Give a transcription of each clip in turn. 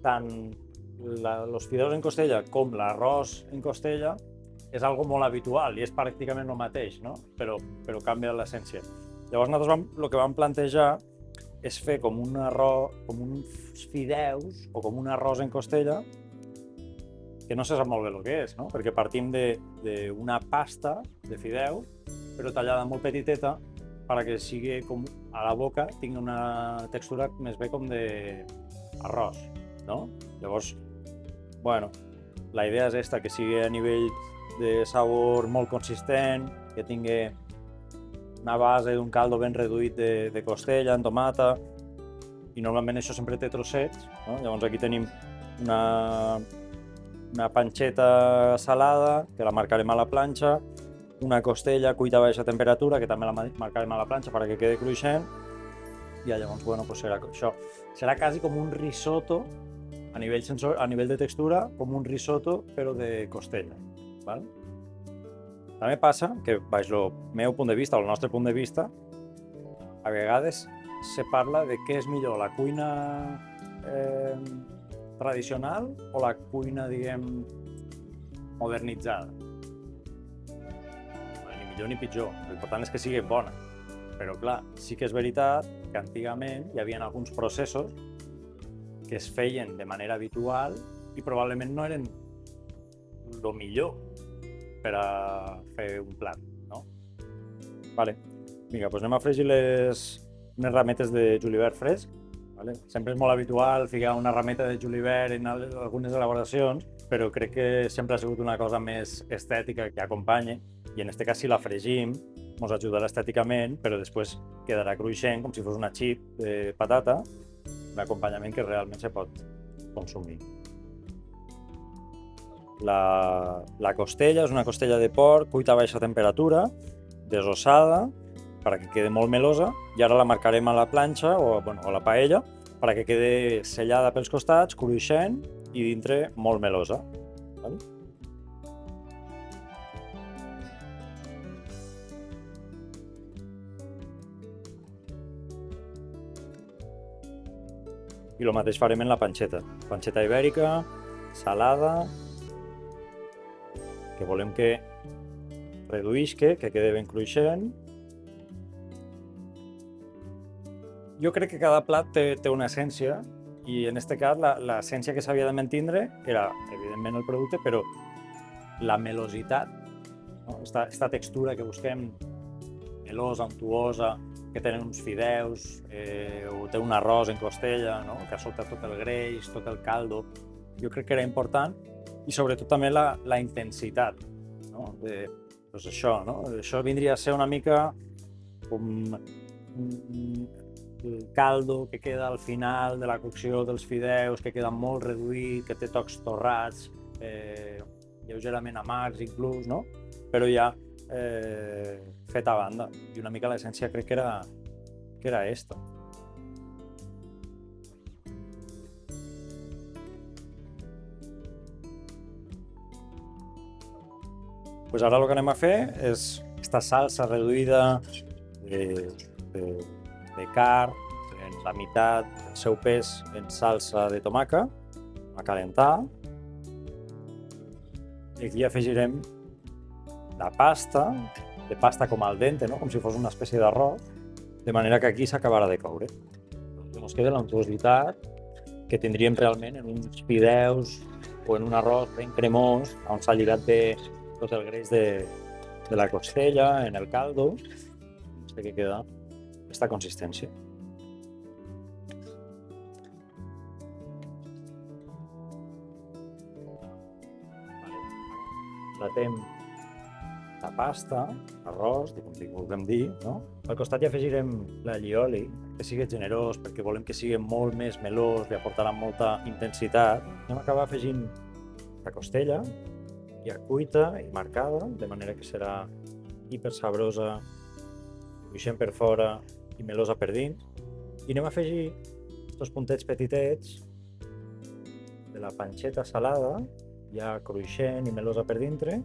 tant els fideus en costella com l'arròs en costella és algo molt habitual i és pràcticament el mateix, no? Però canvia l'essència. Llavors nosaltres el que vam plantejar és fer com un arròs, com uns fideus o com un arròs en costella que no se sap molt bé el que és, no? Perquè partim d'una pasta de fideu, però tallada molt petiteta, perquè sigui com a la boca tingui una textura més bé com d'arròs, no? Llavors, bueno, la idea és esta, que sigui a nivell de sabor molt consistent, que tingui una base d'un caldo ben reduït de costella, en tomata, i normalment això sempre té trossets, no? Llavors aquí tenim una panxeta salada, que la marcarem a la planxa, una costella cuita a baixa temperatura, que també la marcarem a la planxa perquè quede cruixent, i llavors, bueno, pues serà això. Serà quasi com un risotto, a nivell de textura, com un risotto, però de costella. Val? També passa que, baix el meu punt de vista, o el nostre punt de vista, a vegades se parla de què és millor, la cuina tradicional o la cuina, diguem, modernitzada. Ni millor ni pitjor, l'important és que sigui bona. Però clar, sí que és veritat que antigament hi havia alguns processos que es feien de manera habitual i probablement no eren el millor per a fer un plat, no? Vale. Vinga, doncs anem a fregir unes rametes de julivert fresc. Vale? Sempre és molt habitual ficar una rameta de julivert en algunes elaboracions, però crec que sempre ha sigut una cosa més estètica que acompanya, i en aquest cas si la fregim ens ajudarà estèticament, però després quedarà cruixent com si fos una chip de patata, un acompanyament que realment se pot consumir. La costella és una costella de porc cuita a baixa temperatura, desossada, perquè quede molt melosa, i ara la marcarem a la planxa o a la paella perquè quede sellada pels costats, cruixent i dintre molt melosa. Vale? I el mateix farem en la panxeta. Panxeta ibèrica, salada, que volem que reduïsca, que quede ben cruixent. Jo crec que cada plat té una essència i en aquest cas l'essència que s'havia de mantindre era, evidentment, el producte, però la melositat, no? Esta textura que busquem, melosa, untuosa, que tenen uns fideus, o té un arròs en costella, no? Que ha soltat tot el greix, tot el caldo, jo crec que era important, i sobretot també la intensitat, no? Doncs això, no? Això vindria a ser una mica com el caldo que queda al final de la cocció dels fideus, que queda molt reduït, que té tocs torrats, lleugerament amargs inclús, no? Però ja fet a banda. I una mica l'essència crec que era esta. Pues ara el que anem a fer és esta salsa reduïda de carn, en la meitat del seu pes en salsa de tomaca, a calentar. I aquí afegirem la pasta, de pasta com al dente, no? Com si fos una espècie d'arròs, de manera que aquí s'acabarà de coure. Ens queda l'untuositat que tindríem realment en uns fideus o en un arròs ben cremós, on s'ha lligat bé tot el greix de la costella, en el caldo, que queda aquesta consistència. Platem la pasta, arròs, com li vulguem dir, no? Al costat hi afegirem l'allioli, que sigui generós, perquè volem que sigui molt més melós, li aportarà molta intensitat. Anem a acabar afegint la costella, ja cuita i marcada, de manera que serà hipersabrosa, cruixent per fora i melosa per dins. I anem a afegir aquests puntets petitets de la panxeta salada, ja cruixent i melosa per dintre,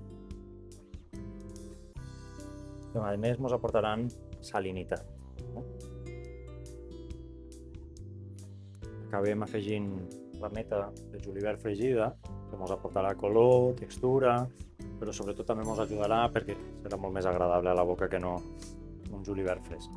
que a més ens aportaran salinitat. Acabem afegint la meta de julivert fregida, que ens aportarà color, textura, però sobretot també ens ajudarà perquè serà molt més agradable a la boca que no un julivert fresc.